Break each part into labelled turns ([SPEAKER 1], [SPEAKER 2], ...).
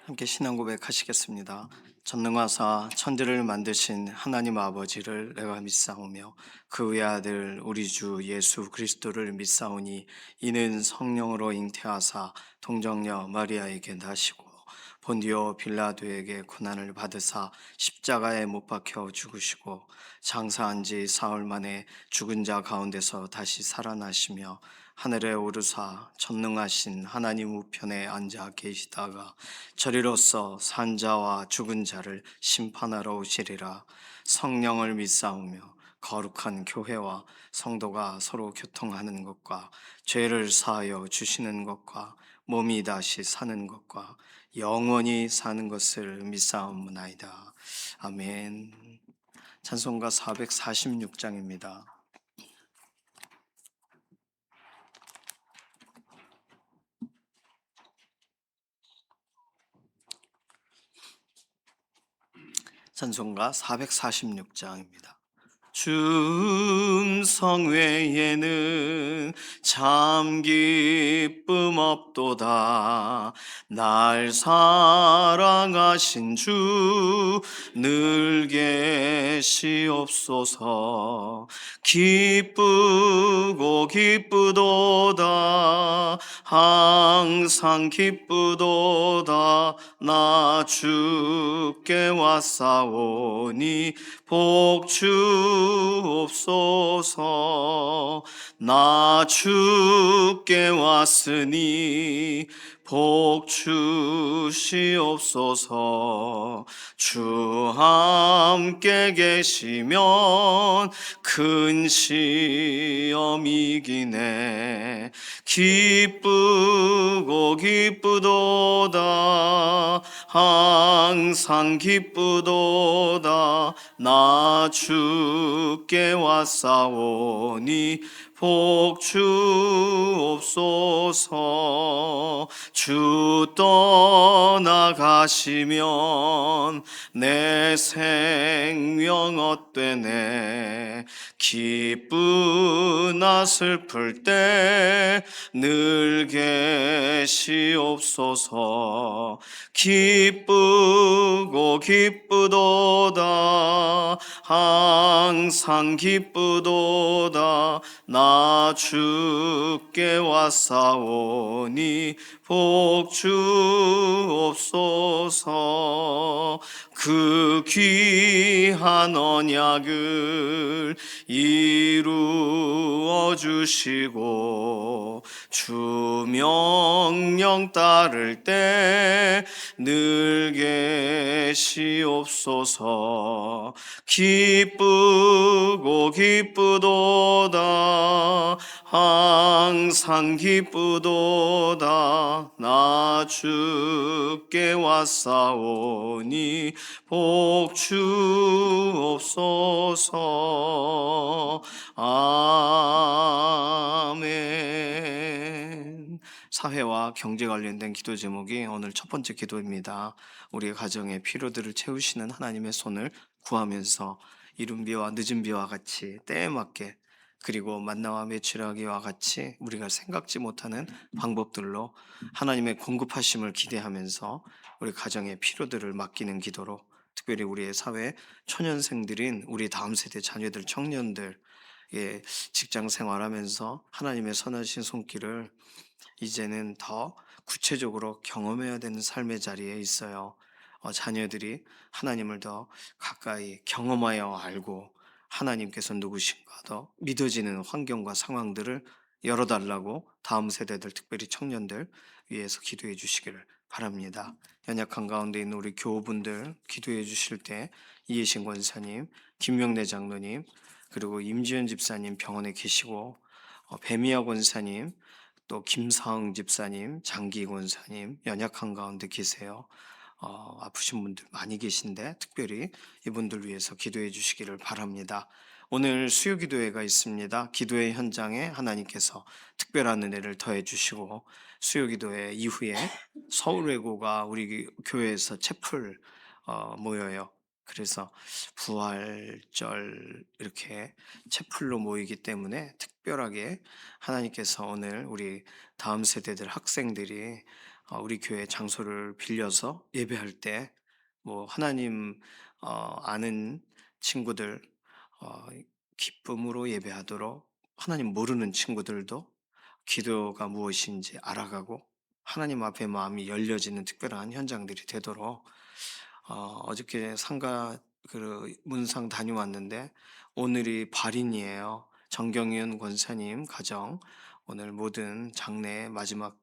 [SPEAKER 1] 함께 신앙 고백하시겠습니다. 전능하사 천지를 만드신 하나님 아버지를 내가 믿사오며 그 외아들 우리 주 예수 그리스도를 믿사오니 이는 성령으로 잉태하사 동정녀 마리아에게 나시고 본디오 빌라도에게 고난을 받으사 십자가에 못 박혀 죽으시고 장사한 지 사흘 만에 죽은 자 가운데서 다시 살아나시며 하늘에 오르사 전능하신 하나님 우편에 앉아 계시다가 저리로서 산자와 죽은 자를 심판하러 오시리라. 성령을 믿사오며 거룩한 교회와 성도가 서로 교통하는 것과 죄를 사하여 주시는 것과 몸이 다시 사는 것과 영원히 사는 것을 믿사옵나이다. 아멘. 찬송가 446장입니다. 찬송가 446장입니다. 줌성 외에는 참 기쁨 없도다. 날 사랑하신 주 늘 계시옵소서. 기쁘고 기쁘도다. 항상 기쁘도다. 나 주께 왔사오니 복 주옵소서. 나 주께 왔으니 복 주시옵소서. 주 함께 계시면 큰 시험 이기네. 기쁘고 기쁘도다. 항상 기쁘도다. 나 주께 왔사오니 복 주옵소서. 주 떠나가시면 내 생명 헛되네. 기쁘나 슬플 때 늘 계시옵소서. 기쁘고 기쁘도다. 항상 기쁘도다. 나 주께 왔사오니 복 주옵소서. 그 귀한 언약을 이루어 주시고 주 명령 따를 때 늘 계시옵소서. 기쁘고 기쁘도다. 항상 기쁘도다. 나 주께 왔사오니 복 주옵소서. 아멘. 사회와 경제 관련된 기도 제목이 오늘 첫 번째 기도입니다. 우리의 가정의 필요들을 채우시는 하나님의 손을 구하면서 이른 비와 늦은 비와 같이 때에 맞게, 그리고 만나와 매출하기와 같이 우리가 생각지 못하는 방법들로 하나님의 공급하심을 기대하면서 우리 가정의 필요들을 맡기는 기도로, 특별히 우리의 사회 초년생들인 우리 다음 세대 자녀들, 청년들, 직장 생활하면서 하나님의 선하신 손길을 이제는 더 구체적으로 경험해야 되는 삶의 자리에 있어요. 자녀들이 하나님을 더 가까이 경험하여 알고 하나님께서 누구신가 더 믿어지는 환경과 상황들을 열어달라고 다음 세대들, 특별히 청년들 위해서 기도해 주시기를 바랍니다. 연약한 가운데 있는 우리 교우분들 기도해 주실 때 이혜신 권사님, 김명래 장로님, 그리고 임지연 집사님 병원에 계시고, 배미아 권사님, 또 김사흥 집사님, 장기 권사님 연약한 가운데 계세요. 아프신 분들 많이 계신데 특별히 이분들 위해서 기도해 주시기를 바랍니다. 오늘 수요 기도회가 있습니다. 기도회 현장에 하나님께서 특별한 은혜를 더해 주시고, 수요 기도회 이후에 서울외고가 우리 교회에서 채플 모여요. 그래서 부활절 이렇게 채플로 모이기 때문에 특별하게 하나님께서 오늘 우리 다음 세대들 학생들이 우리 교회 장소를 빌려서 예배할 때 하나님 아는 친구들 어 기쁨으로 예배하도록, 하나님 모르는 친구들도 기도가 무엇인지 알아가고 하나님 앞에 마음이 열려지는 특별한 현장들이 되도록, 어저께 상가 문상 다녀왔는데 오늘이 발인이에요. 정경윤 권사님 가정, 오늘 모든 장례 마지막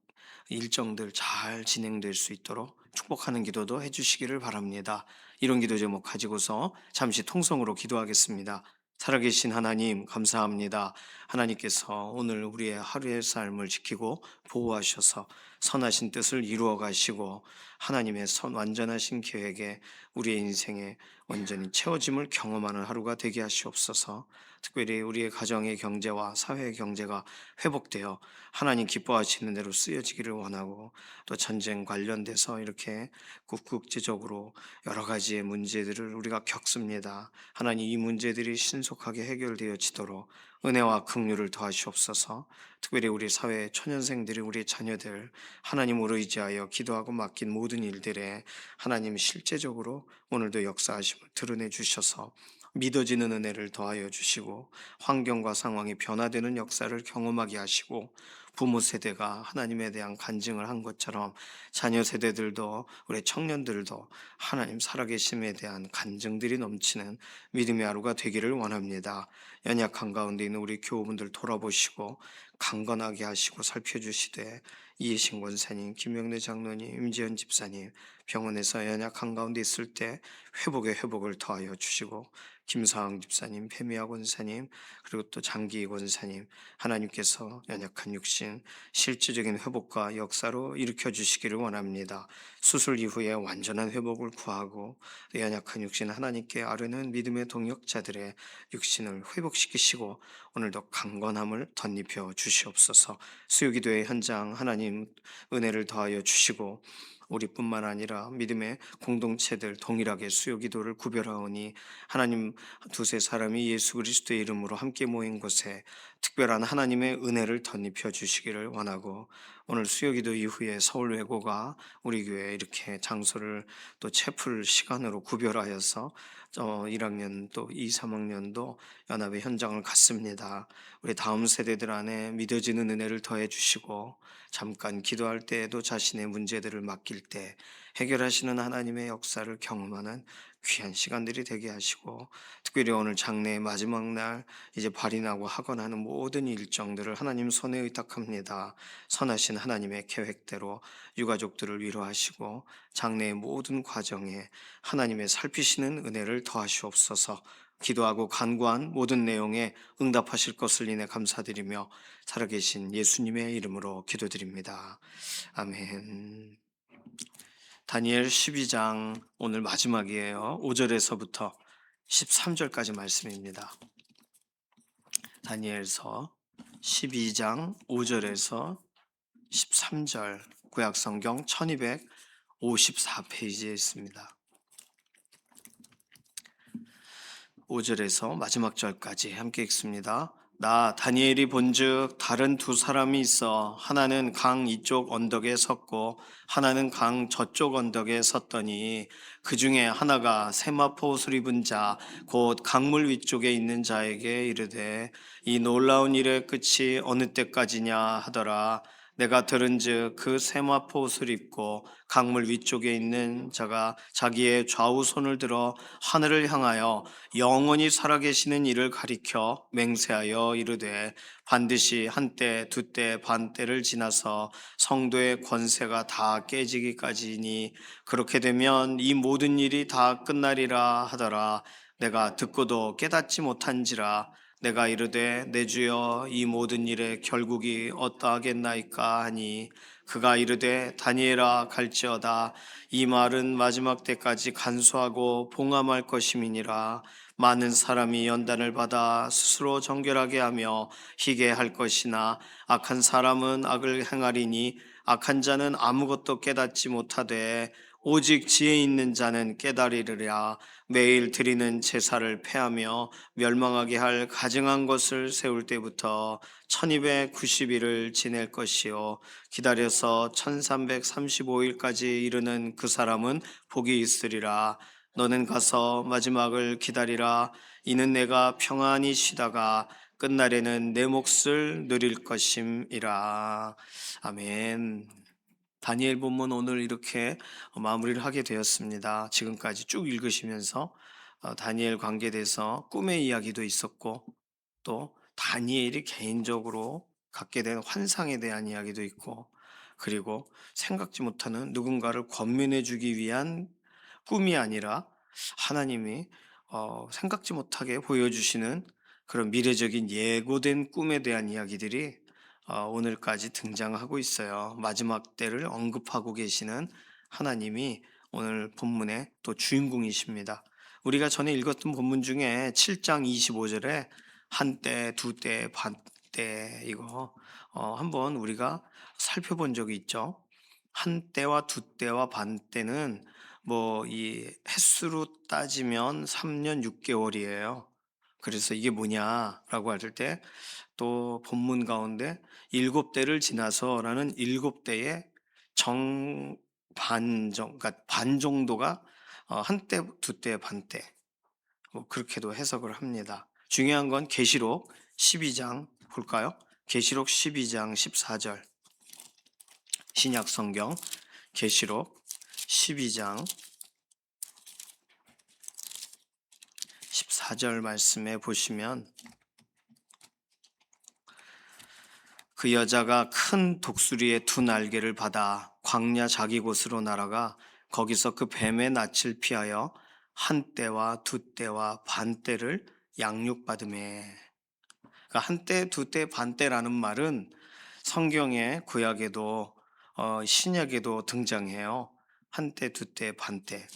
[SPEAKER 1] 일정들 잘 진행될 수 있도록 축복하는 기도도 해주시기를 바랍니다. 이런 기도 제목 가지고서 잠시 통성으로 기도하겠습니다. 살아계신 하나님 감사합니다. 하나님께서 오늘 우리의 하루의 삶을 지키고 보호하셔서 선하신 뜻을 이루어 가시고 하나님의 완전하신 계획에 우리의 인생에 완전히 채워짐을 경험하는 하루가 되게 하시옵소서. 특별히 우리의 가정의 경제와 사회의 경제가 회복되어 하나님 기뻐하시는 대로 쓰여지기를 원하고, 또 전쟁 관련돼서 이렇게 국제적으로 여러 가지의 문제들을 우리가 겪습니다. 하나님 이 문제들이 신속하게 해결되어지도록 은혜와 긍휼을 더하시옵소서. 특별히 우리 사회 초년생들이, 우리 자녀들 하나님으로 의지하여 기도하고 맡긴 모든 일들에 하나님 실제적으로 오늘도 역사하심을 드러내 주셔서 믿어지는 은혜를 더하여 주시고, 환경과 상황이 변화되는 역사를 경험하게 하시고, 부모 세대가 하나님에 대한 간증을 한 것처럼 자녀 세대들도, 우리 청년들도 하나님 살아계심에 대한 간증들이 넘치는 믿음의 하루가 되기를 원합니다. 연약한 가운데 있는 우리 교우분들 돌아보시고 강건하게 하시고 살펴주시되, 이해신 권사님, 김영래 장로님, 임지연 집사님 병원에서 연약한 가운데 있을 때 회복의 회복을 더하여 주시고, 김사항 집사님, 페미아 권사님, 그리고 또 장기 권사님, 하나님께서 연약한 육신 실질적인 회복과 역사로 일으켜 주시기를 원합니다. 수술 이후에 완전한 회복을 구하고 연약한 육신 하나님께 아뢰는 믿음의 동역자들의 육신을 회복시키시고 오늘도 강건함을 덧입혀 주시옵소서. 수요기도의 현장 하나님 은혜를 더하여 주시고, 우리뿐만 아니라 믿음의 공동체들 동일하게 수요기도를 구별하오니 하나님 두세 사람이 예수 그리스도의 이름으로 함께 모인 곳에 특별한 하나님의 은혜를 덧입혀 주시기를 원하고, 오늘 수요기도 이후에 서울 외고가 우리 교회에 이렇게 장소를 또 채플 시간으로 구별하여서 1학년 또 2, 3학년도 연합의 현장을 갖습니다. 우리 다음 세대들 안에 믿어지는 은혜를 더해 주시고, 잠깐 기도할 때에도 자신의 문제들을 맡길 때 해결하시는 하나님의 역사를 경험하는 귀한 시간들이 되게 하시고, 특별히 오늘 장래의 마지막 날 이제 발인하고 하거나 하는 모든 일정들을 하나님 손에 의탁합니다. 선하신 하나님의 계획대로 유가족들을 위로하시고 장래의 모든 과정에 하나님의 살피시는 은혜를 더하시옵소서. 기도하고 간구한 모든 내용에 응답하실 것을 인해 감사드리며 살아계신 예수님의 이름으로 기도드립니다. 아멘. 다니엘 12장 오늘 마지막이에요. 5절에서부터 13절까지 말씀입니다. 다니엘서 12장 5절에서 13절, 구약성경 1254페이지에 있습니다. 5절에서 마지막 절까지 함께 읽습니다. 나 다니엘이 본즉 다른 두 사람이 있어 하나는 강 이쪽 언덕에 섰고 하나는 강 저쪽 언덕에 섰더니 그 중에 하나가 세마포 옷을 입은 자 곧 강물 위쪽에 있는 자에게 이르되 이 놀라운 일의 끝이 어느 때까지냐 하더라. 내가 들은즉 그 세마포 옷을 입고 강물 위쪽에 있는 자가 자기의 좌우 손을 들어 하늘을 향하여 영원히 살아계시는 이를 가리켜 맹세하여 이르되 반드시 한때 두때 반때를 지나서 성도의 권세가 다 깨지기까지니 그렇게 되면 이 모든 일이 다 끝나리라 하더라. 내가 듣고도 깨닫지 못한지라. 내가 이르되 내 주여 이 모든 일의 결국이 어떠하겠나이까 하니 그가 이르되 다니엘아 갈지어다. 이 말은 마지막 때까지 간수하고 봉함할 것임이니라. 많은 사람이 연단을 받아 스스로 정결하게 하며 희게 할 것이나 악한 사람은 악을 행하리니 악한 자는 아무것도 깨닫지 못하되 오직 지혜 있는 자는 깨달으리라. 매일 드리는 제사를 패하며 멸망하게 할 가증한 것을 세울 때부터 1290일을 지낼 것이요 기다려서 1335일까지 이르는 그 사람은 복이 있으리라. 너는 가서 마지막을 기다리라. 이는 내가 평안히 쉬다가 끝날에는 내 몫을 누릴 것임이라. 아멘. 다니엘 본문 오늘 이렇게 마무리를 하게 되었습니다. 지금까지 쭉 읽으시면서 다니엘 관계돼서 꿈의 이야기도 있었고 또 다니엘이 개인적으로 갖게 된 환상에 대한 이야기도 있고 그리고 생각지 못하는 누군가를 권면해 주기 위한 꿈이 아니라 하나님이 생각지 못하게 보여주시는 그런 미래적인 예고된 꿈에 대한 이야기들이 오늘까지 등장하고 있어요. 마지막 때를 언급하고 계시는 하나님이 오늘 본문의 또 주인공이십니다. 우리가 전에 읽었던 본문 중에 7장 25절에 한때, 두때, 반때 이거 한번 우리가 살펴본 적이 있죠. 한때와 두때와 반때는 뭐 이 햇수로 따지면 3년 6개월이에요. 그래서 이게 뭐냐라고 할 때 또 본문 가운데 일곱 대를 지나서라는 일곱 대의 정반정, 그러니까 반 정도가 한때, 두때, 반때 뭐 그렇게도 해석을 합니다. 중요한 건 계시록 12장 볼까요? 계시록 12장 14절 신약 성경 계시록 12장 14절 말씀에 보시면 그 여자가 큰 독수리의 두 날개를 받아 광야 자기 곳으로 날아가 거기서 그 뱀의 낯을 피하여 한때와 두때와 반때를 양육받음에. 그러니까 한때, 두때, 반때라는 말은 성경의 구약에도 신약에도 등장해요. 한때, 두때, 반때.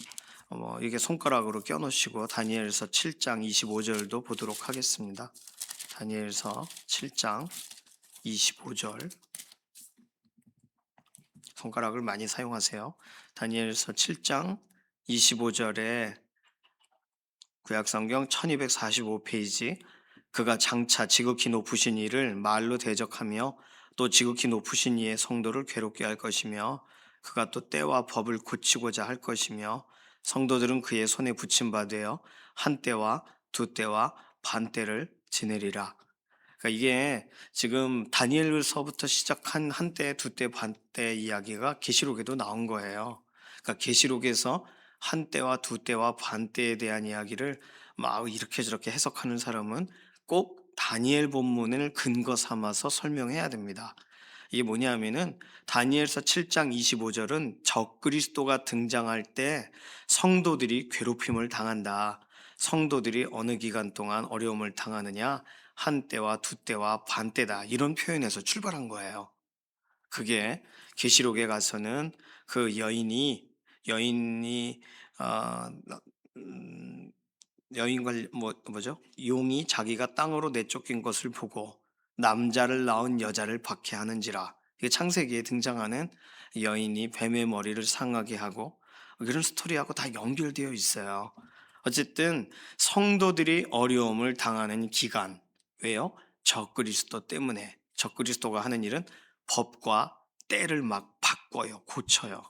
[SPEAKER 1] 이게 손가락으로 껴놓으시고 다니엘서 7장 25절도 보도록 하겠습니다. 다니엘서 7장 25절 손가락을 많이 사용하세요. 다니엘서 7장 25절에 구약성경 1245페이지 그가 장차 지극히 높으신 이를 말로 대적하며 또 지극히 높으신 이의 성도를 괴롭게 할 것이며 그가 또 때와 법을 고치고자 할 것이며 성도들은 그의 손에 붙임 받으어 한 때와 두 때와 반 때를 지내리라. 그러니까 이게 지금 다니엘서부터 시작한 한때, 두때, 반때 이야기가 계시록에도 나온 거예요. 그러니까 계시록에서 한때와 두때와 반때에 대한 이야기를 막 이렇게 저렇게 해석하는 사람은 꼭 다니엘 본문을 근거 삼아서 설명해야 됩니다. 이게 뭐냐면은 다니엘서 7장 25절은 적그리스도가 등장할 때 성도들이 괴롭힘을 당한다. 성도들이 어느 기간 동안 어려움을 당하느냐? 한때와 두때와 반때다. 이런 표현에서 출발한 거예요. 그게 계시록에 가서는 그 여인이 어, 음, 여인과 뭐죠? 용이 자기가 땅으로 내쫓긴 것을 보고 남자를 낳은 여자를 박해하는지라. 이게 창세기에 등장하는 여인이 뱀의 머리를 상하게 하고 그런 스토리하고 다 연결되어 있어요. 어쨌든 성도들이 어려움을 당하는 기간. 왜요? 적그리스도 때문에. 적그리스도가 하는 일은 법과 때를 막 바꿔요. 고쳐요.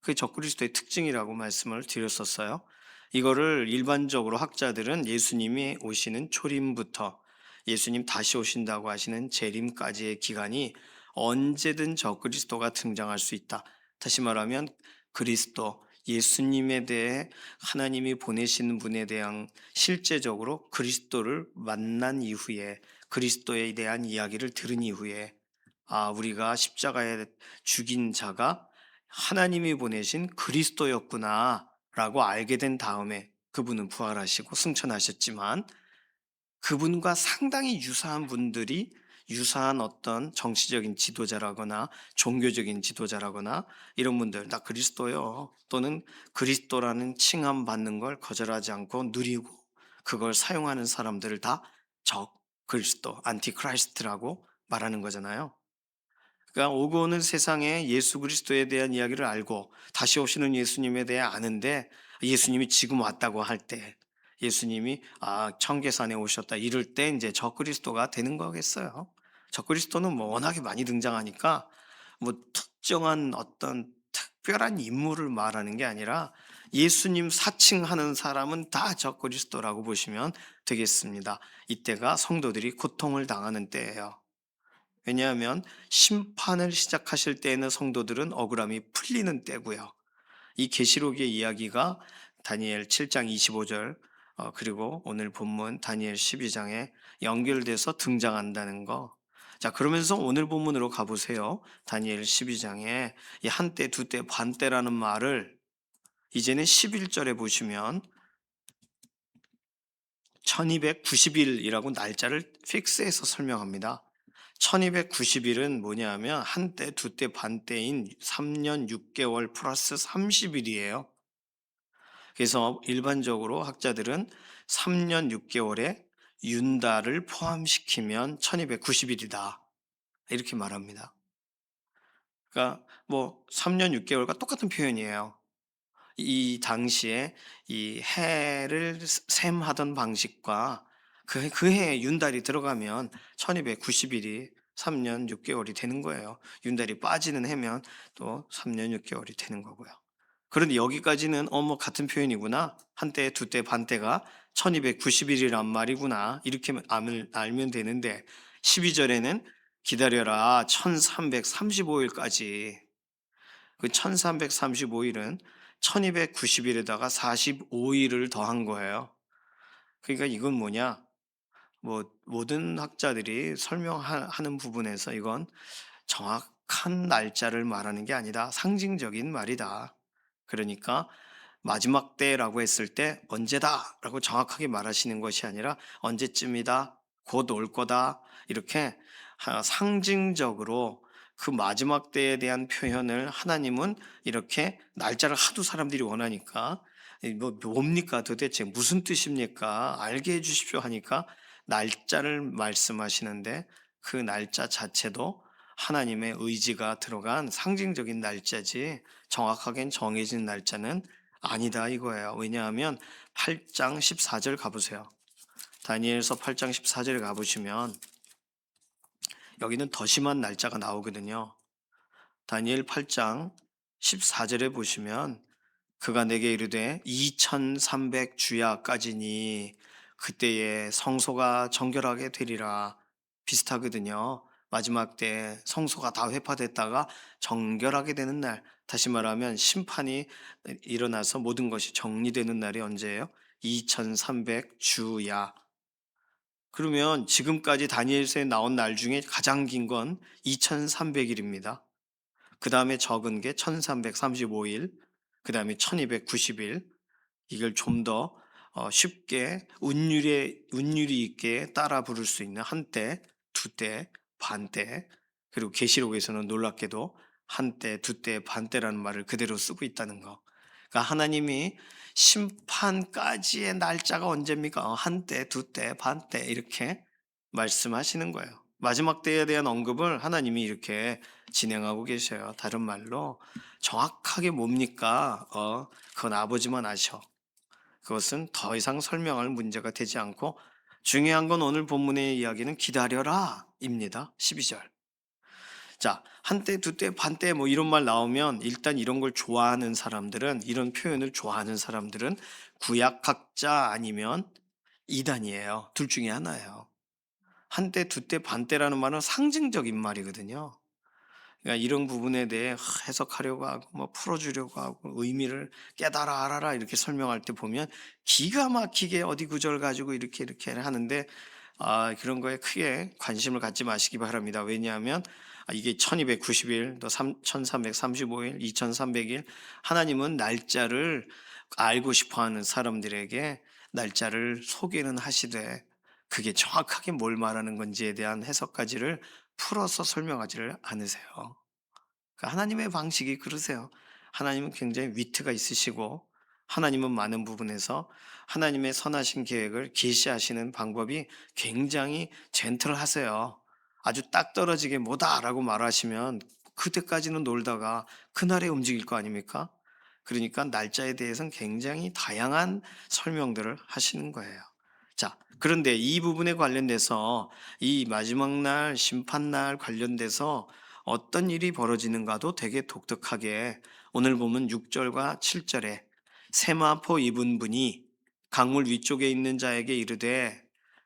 [SPEAKER 1] 그게 적그리스도의 특징이라고 말씀을 드렸었어요. 이거를 일반적으로 학자들은 예수님이 오시는 초림부터 예수님 다시 오신다고 하시는 재림까지의 기간이 언제든 적그리스도가 등장할 수 있다. 다시 말하면 그리스도, 예수님에 대해 하나님이 보내시는 분에 대한 실제적으로 그리스도를 만난 이후에 그리스도에 대한 이야기를 들은 이후에 우리가 십자가에 죽인 자가 하나님이 보내신 그리스도였구나 라고 알게 된 다음에 그분은 부활하시고 승천하셨지만 그분과 상당히 유사한 분들이 유사한 어떤 정치적인 지도자라거나 종교적인 지도자라거나 이런 분들 나 그리스도요 또는 그리스도라는 칭함 받는 걸 거절하지 않고 누리고 그걸 사용하는 사람들을 다 적 그리스도 안티크라이스트라고 말하는 거잖아요. 그러니까 오고 오는 세상에 예수 그리스도에 대한 이야기를 알고 다시 오시는 예수님에 대해 아는데, 예수님이 지금 왔다고 할 때, 예수님이 청계산에 오셨다 이럴 때 이제 적그리스도가 되는 거겠어요. 적그리스도는 뭐 워낙에 많이 등장하니까 뭐 특정한 어떤 특별한 인물을 말하는 게 아니라 예수님 사칭하는 사람은 다 적그리스도라고 보시면 되겠습니다. 이때가 성도들이 고통을 당하는 때예요. 왜냐하면 심판을 시작하실 때에는 성도들은 억울함이 풀리는 때고요. 이 계시록의 이야기가 다니엘 7장 25절, 그리고 오늘 본문 다니엘 12장에 연결돼서 등장한다는 거. 자, 그러면서 오늘 본문으로 가보세요. 다니엘 12장에 이 한때, 두때, 반때라는 말을 이제는 11절에 보시면 1290일이라고 날짜를 픽스해서 설명합니다. 1290일은 뭐냐면 한때, 두때, 반때인 3년 6개월 플러스 30일이에요. 그래서 일반적으로 학자들은 3년 6개월에 윤달을 포함시키면 1290일이다. 이렇게 말합니다. 그러니까 뭐 3년 6개월과 똑같은 표현이에요. 이 당시에 이 해를 셈하던 방식과 그 해에 윤달이 들어가면 1290일이 3년 6개월이 되는 거예요. 윤달이 빠지는 해면 또 3년 6개월이 되는 거고요. 그런데 여기까지는 뭐 같은 표현이구나. 한때, 두때, 반때가 1290일이란 말이구나. 이렇게 알면 되는데 12절에는 기다려라 1335일까지. 그 1335일은 1290일에다가 45일을 더한 거예요. 그러니까 이건 뭐냐? 뭐 모든 학자들이 설명하는 부분에서 이건 정확한 날짜를 말하는 게 아니다. 상징적인 말이다. 그러니까 마지막 때라고 했을 때 언제다라고 정확하게 말하시는 것이 아니라 언제쯤이다, 곧 올 거다, 이렇게 상징적으로 그 마지막 때에 대한 표현을 하나님은 이렇게 날짜를 하도 사람들이 원하니까 뭐 뭡니까 도대체 무슨 뜻입니까? 알게 해 주십시오 하니까 날짜를 말씀하시는데 그 날짜 자체도 하나님의 의지가 들어간 상징적인 날짜지 정확하게 정해진 날짜는 아니다 이거예요. 왜냐하면 8장 14절 가보세요. 다니엘서 8장 14절에 가보시면 여기는 더 심한 날짜가 나오거든요. 다니엘 8장 14절에 보시면 그가 내게 이르되 2300 주야까지니 그때에 성소가 정결하게 되리라. 비슷하거든요. 마지막 때 성소가 다 회파됐다가 정결하게 되는 날, 다시 말하면 심판이 일어나서 모든 것이 정리되는 날이 언제예요? 2300 주야. 그러면 지금까지 다니엘서에 나온 날 중에 가장 긴 건 2300일입니다. 그 다음에 적은 게 1335일, 그 다음에 1290일. 이걸 좀 더 쉽게 운율이 있게 따라 부를 수 있는 한때, 두때, 반때, 그리고 계시록에서는 놀랍게도 한때, 두때, 반때라는 말을 그대로 쓰고 있다는 거. 그러니까 하나님이 심판까지의 날짜가 언제입니까? 한때, 두때, 반때 이렇게 말씀하시는 거예요. 마지막 때에 대한 언급을 하나님이 이렇게 진행하고 계셔요. 다른 말로 정확하게 뭡니까? 그건 아버지만 아셔. 그것은 더 이상 설명할 문제가 되지 않고 중요한 건 오늘 본문의 이야기는 기다려라 입니다. 12절. 자, 한때, 두때, 반때 뭐 이런 말 나오면 일단 이런 걸 좋아하는 사람들은, 이런 표현을 좋아하는 사람들은 구약학자 아니면 이단이에요. 둘 중에 하나예요. 한때, 두때, 반때라는 말은 상징적인 말이거든요. 그러니까 이런 부분에 대해 해석하려고 하고 뭐 풀어주려고 하고 의미를 깨달아 알아라 이렇게 설명할 때 보면 기가 막히게 어디 구절 가지고 이렇게 하는데 그런 거에 크게 관심을 갖지 마시기 바랍니다. 왜냐하면 이게 1290일, 또 1335일, 2300일 하나님은 날짜를 알고 싶어하는 사람들에게 날짜를 소개는 하시되 그게 정확하게 뭘 말하는 건지에 대한 해석까지를 풀어서 설명하지를 않으세요. 그러니까 하나님의 방식이 그러세요. 하나님은 굉장히 위트가 있으시고 하나님은 많은 부분에서 하나님의 선하신 계획을 계시하시는 방법이 굉장히 젠틀하세요. 아주 딱 떨어지게 "뭐다."라고 말하시면 그때까지는 놀다가 그날에 움직일 거 아닙니까? 그러니까 날짜에 대해서는 굉장히 다양한 설명들을 하시는 거예요. 자, 그런데 이 부분에 관련돼서 이 마지막 날 심판날 관련돼서 어떤 일이 벌어지는가도 되게 독특하게 오늘 보면 6 절과 7 절에 세마포 입은 분이 강물 위쪽에 있는 자에게 이르되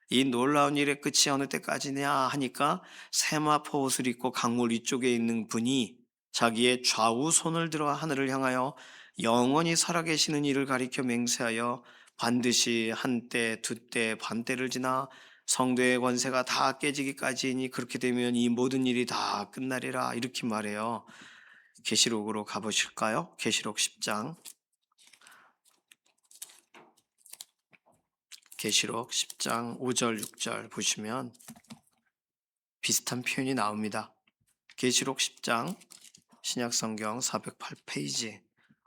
[SPEAKER 1] 이 놀라운 일의 끝이 어느 때까지냐 하니까 세마포 옷을 입고 강물 위쪽에 있는 분이 자기의 좌우 손을 들어 하늘을 향하여 영원히 살아계시는 이를 가리켜 맹세하여 반드시 한때 두때 반때를 지나 성도의 권세가 다 깨지기까지이니 그렇게 되면 이 모든 일이 다 끝나리라 이렇게 말해요. 계시록으로 가보실까요? 계시록 10장. 계시록 10장 5절 6절 보시면 비슷한 표현이 나옵니다. 계시록 10장 신약성경 408페이지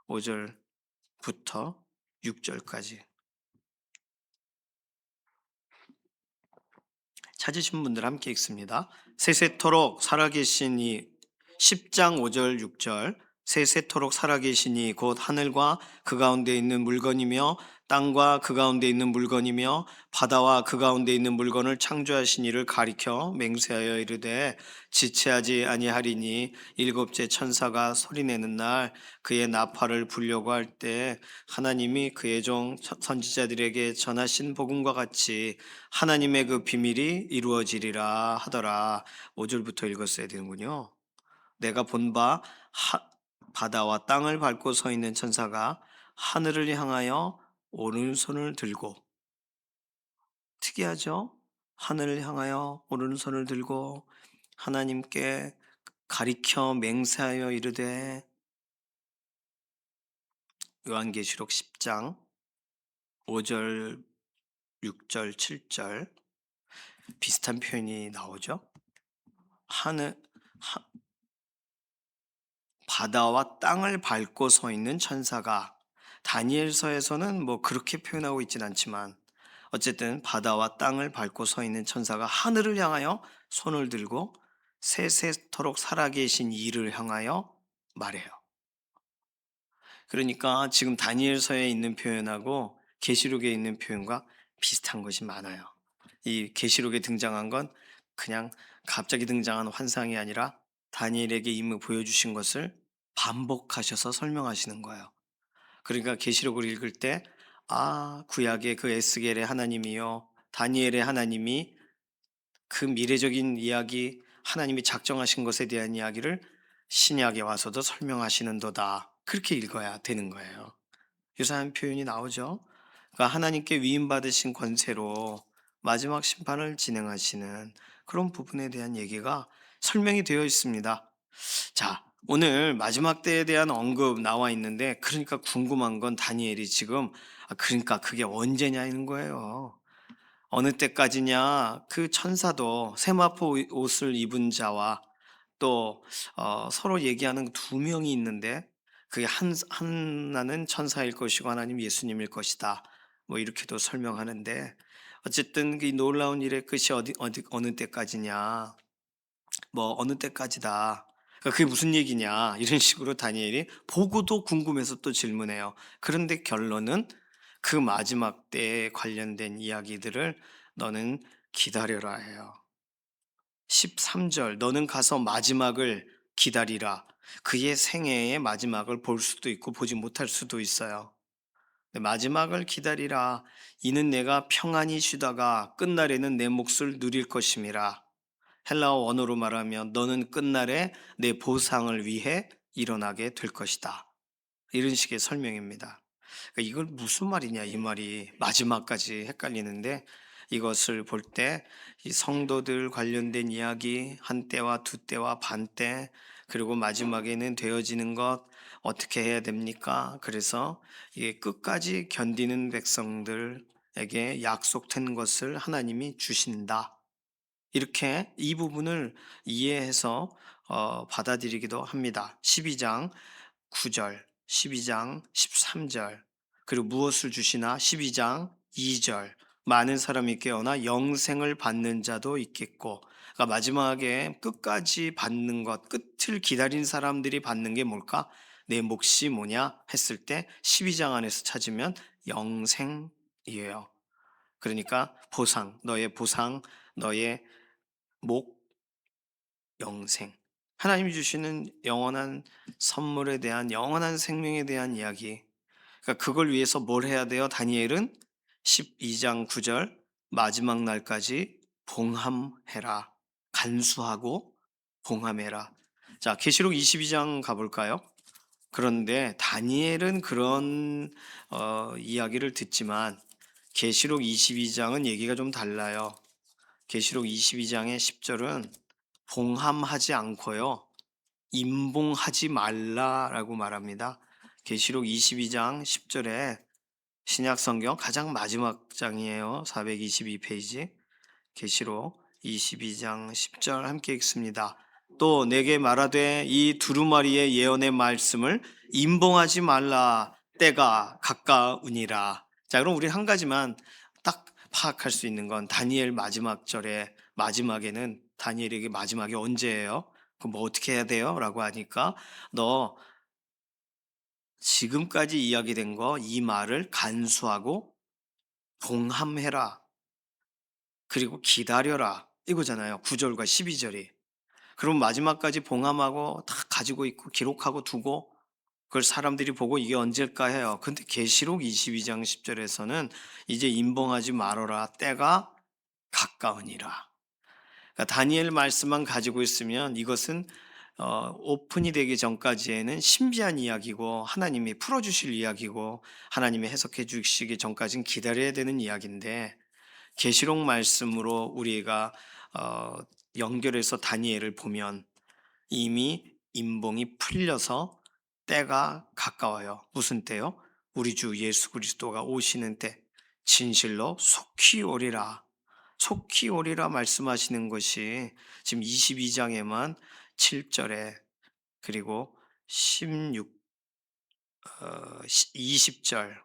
[SPEAKER 1] 5절부터 6절까지 찾으신 분들 함께 읽습니다. 세세토록 살아계시니 10장 5절 6절 세세토록 살아계시니 곧 하늘과 그 가운데 있는 물건이며 땅과 그 가운데 있는 물건이며 바다와 그 가운데 있는 물건을 창조하신 이를 가리켜 맹세하여 이르되 지체하지 아니하리니 일곱째 천사가 소리내는 날 그의 나팔을 불려고 할 때 하나님이 그의 종 선지자들에게 전하신 복음과 같이 하나님의 그 비밀이 이루어지리라 하더라. 5절부터 읽었어야 되는군요. 내가 본 바 바다와 땅을 밟고 서 있는 천사가 하늘을 향하여 오른손을 들고 특이하죠? 하늘을 향하여 오른손을 들고 하나님께 가리켜 맹세하여 이르되 요한계시록 10장 5절, 6절, 7절 비슷한 표현이 나오죠. 하늘 바다와 땅을 밟고 서 있는 천사가 다니엘서에서는 뭐 그렇게 표현하고 있진 않지만 어쨌든 바다와 땅을 밟고 서 있는 천사가 하늘을 향하여 손을 들고 세세토록 살아계신 이를 향하여 말해요. 그러니까 지금 다니엘서에 있는 표현하고 계시록에 있는 표현과 비슷한 것이 많아요. 이 계시록에 등장한 건 그냥 갑자기 등장한 환상이 아니라 다니엘에게 이미 보여주신 것을 반복하셔서 설명하시는 거예요. 그러니까 계시록을 읽을 때 구약의 그 에스겔의 하나님이요 다니엘의 하나님이 그 미래적인 이야기 하나님이 작정하신 것에 대한 이야기를 신약에 와서도 설명하시는도다. 그렇게 읽어야 되는 거예요. 유사한 표현이 나오죠. 그러니까 하나님께 위임받으신 권세로 마지막 심판을 진행하시는 그런 부분에 대한 얘기가 설명이 되어 있습니다. 자, 오늘 마지막 때에 대한 언급 나와 있는데 그러니까 궁금한 건 다니엘이 지금 그러니까 그게 언제냐는 거예요. 어느 때까지냐? 그 천사도 세마포 옷을 입은 자와 또 서로 얘기하는 두 명이 있는데 그게 하나는 천사일 것이고 하나님 예수님일 것이다. 뭐 이렇게도 설명하는데 어쨌든 이 놀라운 일의 끝이 어느 때까지냐? 뭐 어느 때까지다. 그러니까 그게 무슨 얘기냐? 이런 식으로 다니엘이 보고도 궁금해서 또 질문해요. 그런데 결론은 그 마지막 때에 관련된 이야기들을 너는 기다려라 해요. 13절 너는 가서 마지막을 기다리라. 그의 생애의 마지막을 볼 수도 있고 보지 못할 수도 있어요. 근데 마지막을 기다리라. 이는 내가 평안히 쉬다가 끝날에는 내 몫을 누릴 것임이라. 헬라어 원어로 말하면 너는 끝날에 내 보상을 위해 일어나게 될 것이다. 이런 식의 설명입니다. 그러니까 이걸 무슨 말이냐 이 말이 마지막까지 헷갈리는데 이것을 볼 때 이 성도들 관련된 이야기 한 때와 두 때와 반 때 그리고 마지막에는 되어지는 것 어떻게 해야 됩니까? 그래서 이게 끝까지 견디는 백성들에게 약속된 것을 하나님이 주신다. 이렇게 이 부분을 이해해서 받아들이기도 합니다. 12장 9절, 12장 13절, 그리고 무엇을 주시나 12장 2절. 많은 사람이 깨어나 영생을 받는 자도 있겠고, 그러니까 마지막에 끝까지 받는 것, 끝을 기다린 사람들이 받는 게 뭘까? 내 몫이 뭐냐 했을 때 12장 안에서 찾으면 영생이에요. 그러니까 보상, 너의 목, 영생. 하나님이 주시는 영원한 선물에 대한 영원한 생명에 대한 이야기. 그러니까 그걸 위해서 뭘 해야 돼요? 다니엘은 12장 9절 마지막 날까지 봉함해라. 간수하고 봉함해라. 자, 계시록 22장 가볼까요? 그런데 다니엘은 그런 이야기를 듣지만 계시록 22장은 얘기가 좀 달라요. 계시록 22장의 10절은 봉함하지 않고요. 임봉하지 말라라고 말합니다. 계시록 22장 10절에 신약 성경 가장 마지막 장이에요. 422페이지. 계시록 22장 10절 함께 읽습니다. 또 내게 말하되 이 두루마리의 예언의 말씀을 임봉하지 말라 때가 가까우니라. 자, 그럼 우리 한 가지만 딱 파악할 수 있는 건 다니엘 마지막 절에 마지막에는 다니엘에게 마지막이 언제예요? 그럼 뭐 어떻게 해야 돼요? 라고 하니까 너 지금까지 이야기된 거 이 말을 간수하고 봉함해라. 그리고 기다려라. 이거잖아요. 9절과 12절이. 그럼 마지막까지 봉함하고 다 가지고 있고 기록하고 두고 그걸 사람들이 보고 이게 언제일까 해요. 근데 계시록 22장 10절에서는 이제 임봉하지 말아라. 때가 가까우니라. 그러니까 다니엘 말씀만 가지고 있으면 이것은 오픈이 되기 전까지에는 신비한 이야기고 하나님이 풀어주실 이야기고 하나님이 해석해 주시기 전까지는 기다려야 되는 이야기인데 계시록 말씀으로 우리가 어, 연결해서 다니엘을 보면 이미 임봉이 풀려서 때가 가까워요. 무슨 때요? 우리 주 예수 그리스도가 오시는 때 진실로 속히 오리라. 속히 오리라 말씀하시는 것이 지금 22장에만 7절에 그리고 16, 20절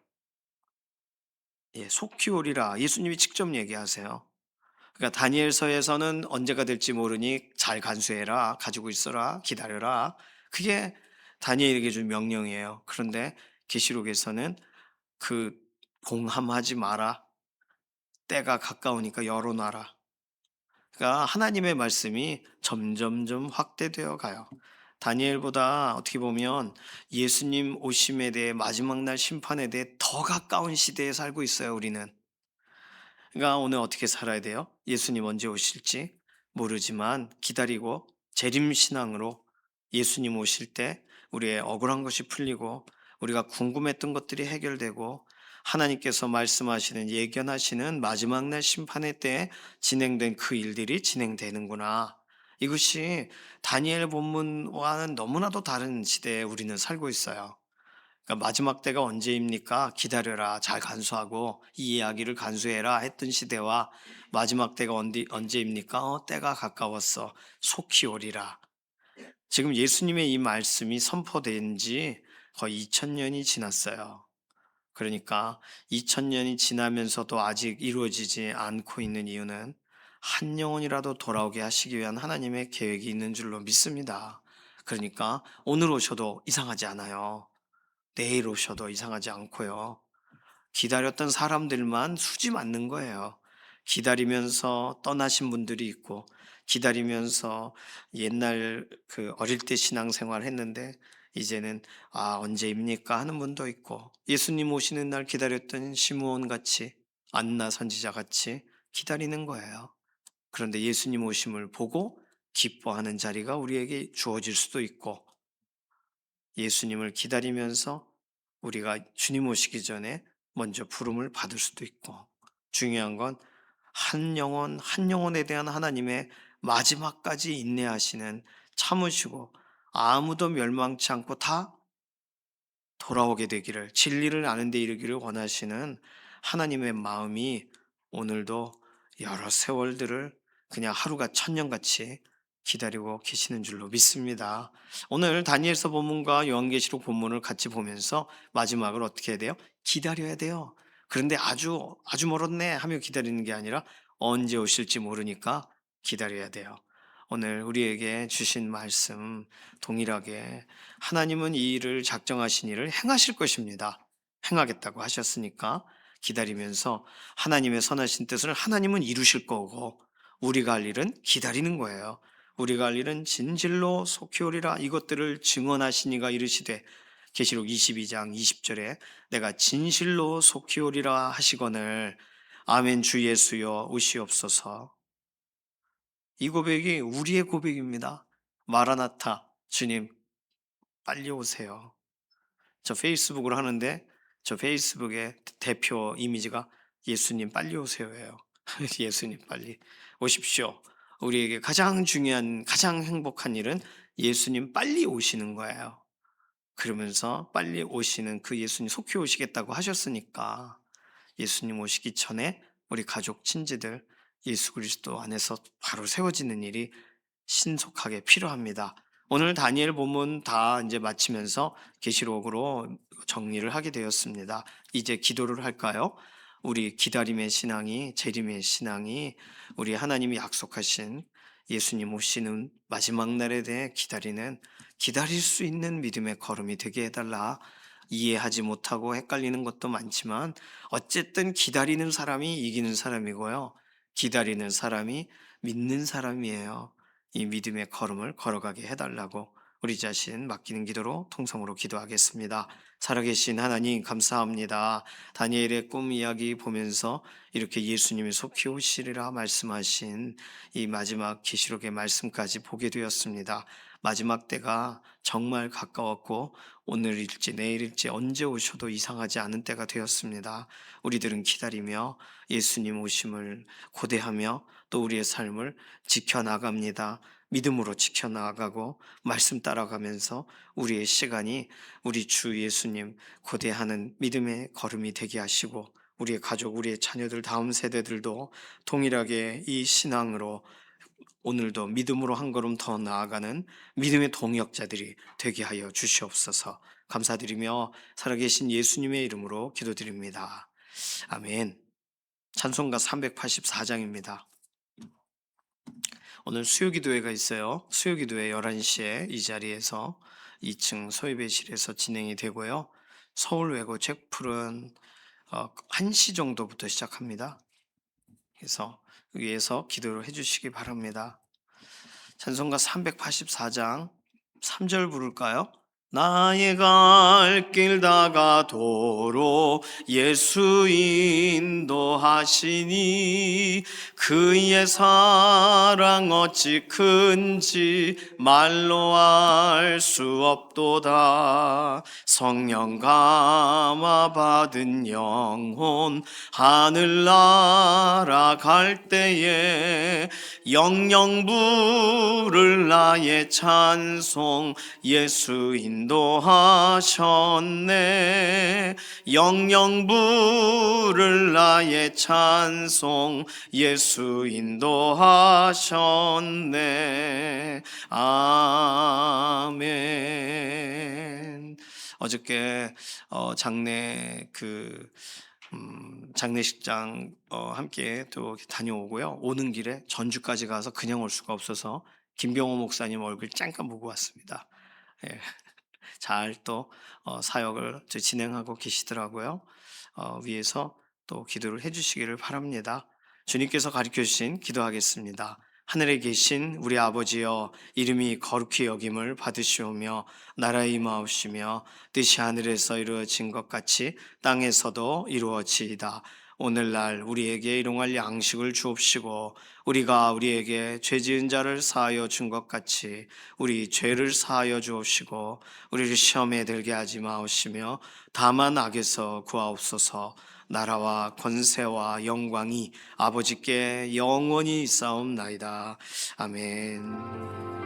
[SPEAKER 1] 속히 오리라 예수님이 직접 얘기하세요. 그러니까 다니엘서에서는 언제가 될지 모르니 잘 간수해라, 가지고 있어라, 기다려라. 그게 다니엘에게 준 명령이에요. 그런데 계시록에서는 그 봉함하지 마라. 때가 가까우니까 열어놔라. 그러니까 하나님의 말씀이 점점점 확대되어 가요. 다니엘보다 어떻게 보면 예수님 오심에 대해 마지막 날 심판에 대해 더 가까운 시대에 살고 있어요, 우리는. 그러니까 오늘 어떻게 살아야 돼요? 예수님 언제 오실지 모르지만 기다리고 재림신앙으로 예수님 오실 때 우리의 억울한 것이 풀리고 우리가 궁금했던 것들이 해결되고 하나님께서 말씀하시는 예견하시는 마지막 날 심판의 때에 진행된 그 일들이 진행되는구나. 이것이 다니엘 본문과는 너무나도 다른 시대에 우리는 살고 있어요. 그러니까 마지막 때가 언제입니까? 기다려라. 잘 간수하고 이 이야기를 간수해라 했던 시대와 마지막 때가 언제입니까? 때가 가까웠어. 속히 오리라. 지금 예수님의 이 말씀이 선포된 지 거의 2000년이 지났어요. 그러니까 2000년이 지나면서도 아직 이루어지지 않고 있는 이유는 한 영혼이라도 돌아오게 하시기 위한 하나님의 계획이 있는 줄로 믿습니다. 그러니까 오늘 오셔도 이상하지 않아요. 내일 오셔도 이상하지 않고요. 기다렸던 사람들만 수지 맞는 거예요. 기다리면서 떠나신 분들이 있고, 기다리면서 옛날 그 어릴 때 신앙생활 했는데, 이제는 언제입니까? 하는 분도 있고, 예수님 오시는 날 기다렸던 시므온 같이, 안나 선지자 같이 기다리는 거예요. 그런데 예수님 오심을 보고 기뻐하는 자리가 우리에게 주어질 수도 있고, 예수님을 기다리면서 우리가 주님 오시기 전에 먼저 부름을 받을 수도 있고 중요한 건 한 영혼 한 영혼에 대한 하나님의 마지막까지 인내하시는 참으시고 아무도 멸망치 않고 다 돌아오게 되기를 진리를 아는 데 이르기를 원하시는 하나님의 마음이 오늘도 여러 세월들을 그냥 하루가 천년같이 기다리고 계시는 줄로 믿습니다. 오늘 다니엘서 본문과 요한계시록 본문을 같이 보면서 마지막을 어떻게 해야 돼요? 기다려야 돼요. 그런데 아주 멀었네 하며 기다리는 게 아니라 언제 오실지 모르니까 기다려야 돼요. 오늘 우리에게 주신 말씀 동일하게 하나님은 이 일을 작정하신 일을 행하실 것입니다. 행하겠다고 하셨으니까 기다리면서 하나님의 선하신 뜻을 하나님은 이루실 거고 우리가 할 일은 기다리는 거예요. 우리가 할 일은 진실로 속히 오리라 이것들을 증언하시니가 이르시되 계시록 22장 20절에 내가 진실로 속히 오리라 하시거늘 아멘 주 예수여 오시옵소서. 이 고백이 우리의 고백입니다. 마라나타 주님 빨리 오세요. 저 페이스북을 하는데 저 페이스북의 대표 이미지가 예수님 빨리 오세요예요. 예수님 빨리 오십시오. 우리에게 가장 중요한 가장 행복한 일은 예수님 빨리 오시는 거예요. 그러면서 빨리 오시는 그 예수님 속히 오시겠다고 하셨으니까 예수님 오시기 전에 우리 가족 친지들 예수 그리스도 안에서 바로 세워지는 일이 신속하게 필요합니다. 오늘 다니엘 본문 다 이제 마치면서 계시록으로 정리를 하게 되었습니다. 이제 기도를 할까요? 우리 기다림의 신앙이 재림의 신앙이 우리 하나님이 약속하신 예수님 오시는 마지막 날에 대해 기다릴 수 있는 믿음의 걸음이 되게 해달라. 이해하지 못하고 헷갈리는 것도 많지만 어쨌든 기다리는 사람이 이기는 사람이고요. 기다리는 사람이 믿는 사람이에요. 이 믿음의 걸음을 걸어가게 해달라고 우리 자신 맡기는 기도로 통성으로 기도하겠습니다. 살아계신 하나님 감사합니다. 다니엘의 꿈 이야기 보면서 이렇게 예수님이 속히 오시리라 말씀하신 이 마지막 계시록의 말씀까지 보게 되었습니다. 마지막 때가 정말 가까웠고 오늘일지 내일일지 언제 오셔도 이상하지 않은 때가 되었습니다. 우리들은 기다리며 예수님 오심을 고대하며 또 우리의 삶을 지켜나갑니다. 믿음으로 지켜나가고 말씀 따라가면서 우리의 시간이 우리 주 예수님 고대하는 믿음의 걸음이 되게 하시고 우리의 가족, 우리의 자녀들, 다음 세대들도 동일하게 이 신앙으로 오늘도 믿음으로 한 걸음 더 나아가는 믿음의 동역자들이 되게 하여 주시옵소서. 감사드리며 살아계신 예수님의 이름으로 기도드립니다. 아멘. 찬송가 384장입니다. 오늘 수요기도회가 있어요. 수요기도회 11시에 이 자리에서 2층 소예배실에서 진행이 되고요. 서울 외고 책풀은 1시 정도부터 시작합니다. 그래서 위에서 기도를 해주시기 바랍니다. 찬송가 384장 3절 부를까요? 나의 갈 길 다가도록 예수 인도하시니 그의 사랑 어찌 큰지 말로 알 수 없도다. 성령 감화 받은 영혼 하늘 날아갈 때에 영영 부를 나의 찬송 예수 인도하셨네. 영영 부를 나의 찬송 예수 인도하셨네. 아멘. 어저께 장례 장례식장 함께 또 다녀오고요. 오는 길에 전주까지 가서 그냥 올 수가 없어서 김병호 목사님 얼굴 잠깐 보고 왔습니다. 예. 잘 또 사역을 진행하고 계시더라고요. 위에서 또 기도를 해주시기를 바랍니다. 주님께서 가르쳐 주신 기도하겠습니다. 하늘에 계신 우리 아버지여, 이름이 거룩히 여김을 받으시오며 나라의 임하옵시며 뜻이 하늘에서 이루어진 것 같이 땅에서도 이루어지이다. 오늘날 우리에게 일용할 양식을 주옵시고 우리가 우리에게 죄 지은 자를 사하여 준 것 같이 우리 죄를 사하여 주옵시고 우리를 시험에 들게 하지 마옵시며 다만 악에서 구하옵소서. 나라와 권세와 영광이 아버지께 영원히 있사옵나이다. 아멘.